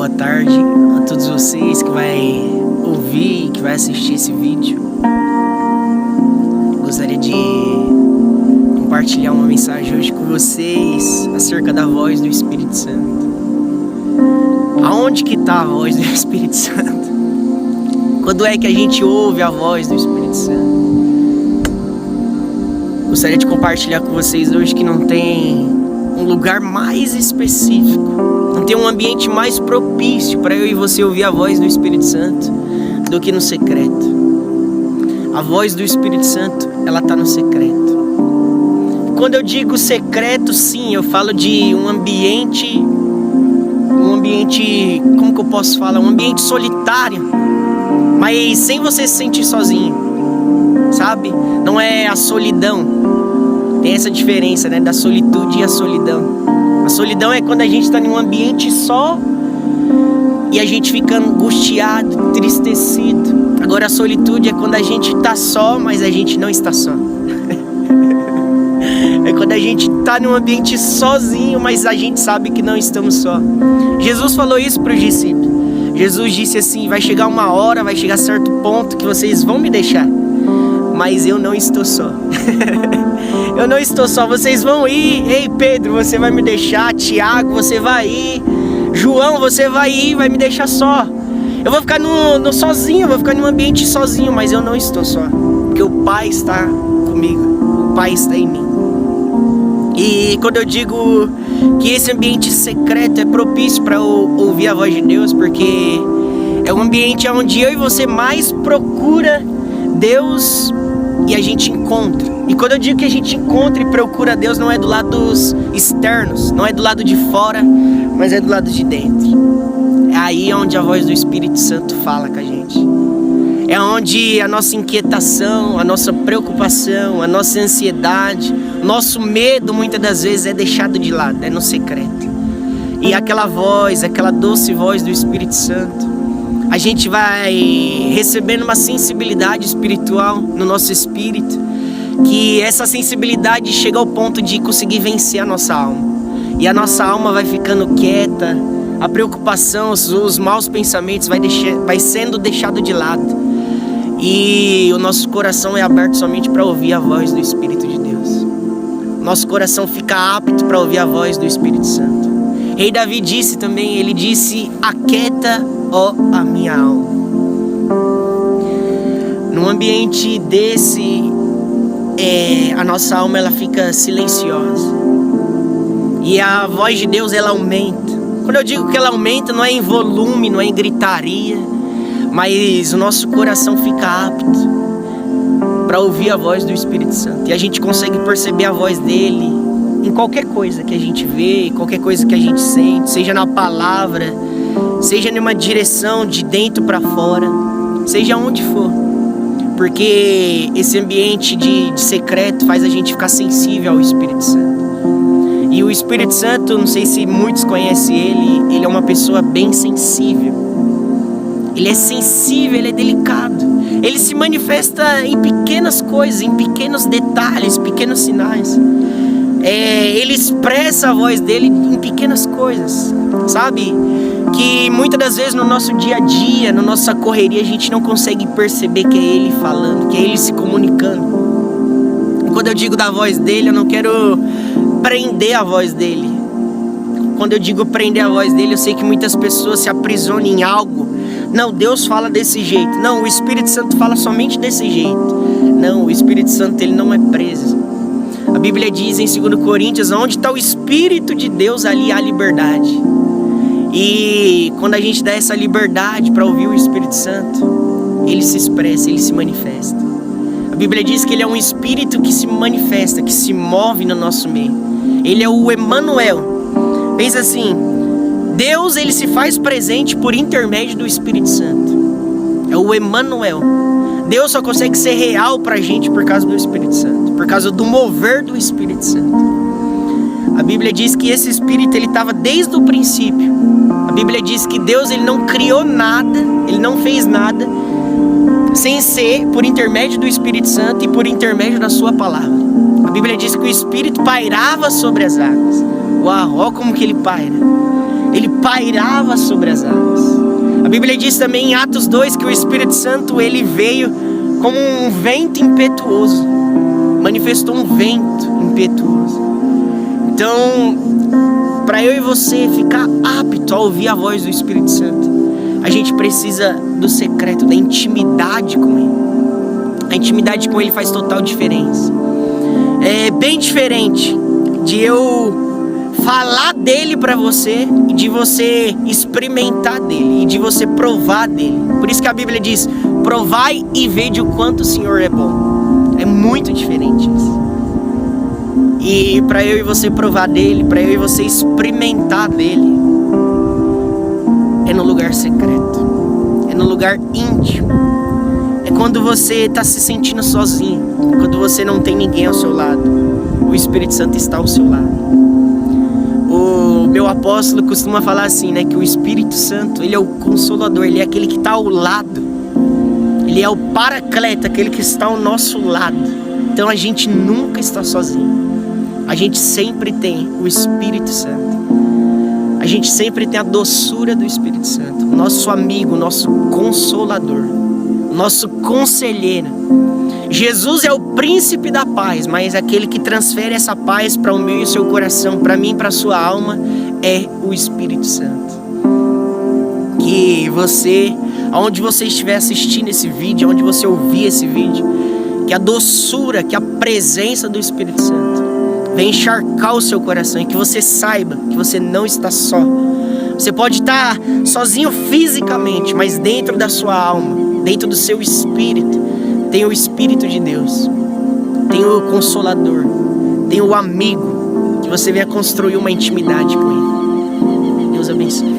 Boa tarde a todos vocês que vai ouvir e que vai assistir esse vídeo. Gostaria de compartilhar uma mensagem hoje com vocês acerca da voz do Espírito Santo. Aonde que está a voz do Espírito Santo? Quando é que a gente ouve a voz do Espírito Santo? Gostaria de compartilhar com vocês hoje que não tem um lugar mais específico, não tem um ambiente mais propício para eu e você ouvir a voz do Espírito Santo do que no secreto. A voz do Espírito Santo, ela está no secreto. Quando eu digo secreto, sim, eu falo de um ambiente, como que eu posso falar? Um ambiente solitário, mas sem você se sentir sozinho, sabe? Não é a solidão. Tem essa diferença, né, da solitude e a solidão. A solidão é quando a gente está em um ambiente só e a gente fica angustiado, entristecido. Agora a solitude é quando a gente está só, mas a gente não está só. É quando a gente está num ambiente sozinho, mas a gente sabe que não estamos só. Jesus falou isso para os discípulos. Jesus disse assim: vai chegar uma hora, vai chegar a certo ponto que vocês vão me deixar, mas eu não estou só. Eu não estou só, vocês vão ir. Ei, Pedro, você vai me deixar. Tiago, você vai ir. João, você vai ir, vai me deixar só. Eu vou ficar no sozinho, eu vou ficar num ambiente sozinho, mas eu não estou só, porque o Pai está comigo, o Pai está em mim. E quando eu digo que esse ambiente secreto é propício para ouvir a voz de Deus, porque é um ambiente onde eu e você mais procura Deus e a gente encontra. E quando eu digo que a gente encontra e procura Deus, não é do lado dos externos, não é do lado de fora, mas é do lado de dentro. É aí onde a voz do Espírito Santo fala com a gente. É onde a nossa inquietação, a nossa preocupação, a nossa ansiedade, nosso medo muitas das vezes é deixado de lado, é no secreto. E aquela voz, aquela doce voz do Espírito Santo, a gente vai recebendo uma sensibilidade espiritual no nosso espírito, que essa sensibilidade chega ao ponto de conseguir vencer a nossa alma. E a nossa alma vai ficando quieta, a preocupação, os maus pensamentos vai sendo deixado de lado. E o nosso coração é aberto somente para ouvir a voz do Espírito de Deus. Nosso coração fica apto para ouvir a voz do Espírito Santo. Rei Davi disse também, ele disse: aquieta, ó a minha alma. Num ambiente desse, a nossa alma ela fica silenciosa. E a voz de Deus ela aumenta. Quando eu digo que ela aumenta, não é em volume, não é em gritaria, mas o nosso coração fica apto para ouvir a voz do Espírito Santo. E a gente consegue perceber a voz dele em qualquer coisa que a gente vê, qualquer coisa que a gente sente, seja na palavra, seja numa direção de dentro para fora, seja onde for. Porque esse ambiente de secreto faz a gente ficar sensível ao Espírito Santo. E o Espírito Santo, não sei se muitos conhecem ele é uma pessoa bem sensível. Ele é sensível, ele é delicado. Ele se manifesta em pequenas coisas, em pequenos detalhes, pequenos sinais. Ele expressa a voz dele em pequenas coisas, sabe? Que muitas das vezes no nosso dia a dia, na nossa correria, a gente não consegue perceber que é ele falando, que é ele se comunicando. Quando eu digo da voz dele, eu não quero prender a voz dele. Quando eu digo prender a voz dele, eu sei que muitas pessoas se aprisionam em algo. Não, Deus fala desse jeito. Não, o Espírito Santo fala somente desse jeito. Não, o Espírito Santo ele não é preso. A Bíblia diz em 2 Coríntios, onde está o Espírito de Deus, ali há liberdade. E quando a gente dá essa liberdade para ouvir o Espírito Santo, ele se expressa, ele se manifesta. A Bíblia diz que ele é um espírito que se manifesta, que se move no nosso meio. Ele é o Emanuel. Pensa assim, Deus, ele se faz presente por intermédio do Espírito Santo. É o Emanuel. Deus só consegue ser real pra gente por causa do Espírito Santo, por causa do mover do Espírito Santo. A Bíblia diz que esse Espírito, ele estava desde o princípio. A Bíblia diz que Deus, ele não criou nada, ele não fez nada sem ser por intermédio do Espírito Santo e por intermédio da sua palavra. A Bíblia diz que o Espírito pairava sobre as águas. Uau, olha como que ele paira. Ele pairava sobre as águas. A Bíblia diz também em Atos 2 que o Espírito Santo, ele veio como um vento impetuoso. Manifestou um vento impetuoso. Então, para eu e você ficar apto a ouvir a voz do Espírito Santo, a gente precisa do secreto, da intimidade com Ele. A intimidade com Ele faz total diferença. É bem diferente de eu falar dele para você e de você experimentar dele e de você provar dele. Por isso que a Bíblia diz: provai e vede o quanto o Senhor é bom. É muito diferente isso. E para eu e você provar dele, para eu e você experimentar dele, é no lugar secreto, é no lugar íntimo. É quando você está se sentindo sozinho, quando você não tem ninguém ao seu lado, o Espírito Santo está ao seu lado. O meu apóstolo costuma falar assim, né, que o Espírito Santo, ele é o consolador, ele é aquele que está ao lado, ele é o paracleto, aquele que está ao nosso lado. Então a gente nunca está sozinho. A gente sempre tem o Espírito Santo. A gente sempre tem a doçura do Espírito Santo. O nosso amigo, o nosso consolador, o nosso conselheiro. Jesus é o príncipe da paz, mas aquele que transfere essa paz para o meu e o seu coração, para mim e para a sua alma, é o Espírito Santo. Que você, aonde você estiver assistindo esse vídeo, aonde você ouvir esse vídeo, que a doçura, que a presença do Espírito Santo vem encharcar o seu coração e que você saiba que você não está só. Você pode estar sozinho fisicamente, mas dentro da sua alma, dentro do seu espírito, tem o Espírito de Deus, tem o Consolador, tem o amigo, que você venha construir uma intimidade com Ele. Deus abençoe.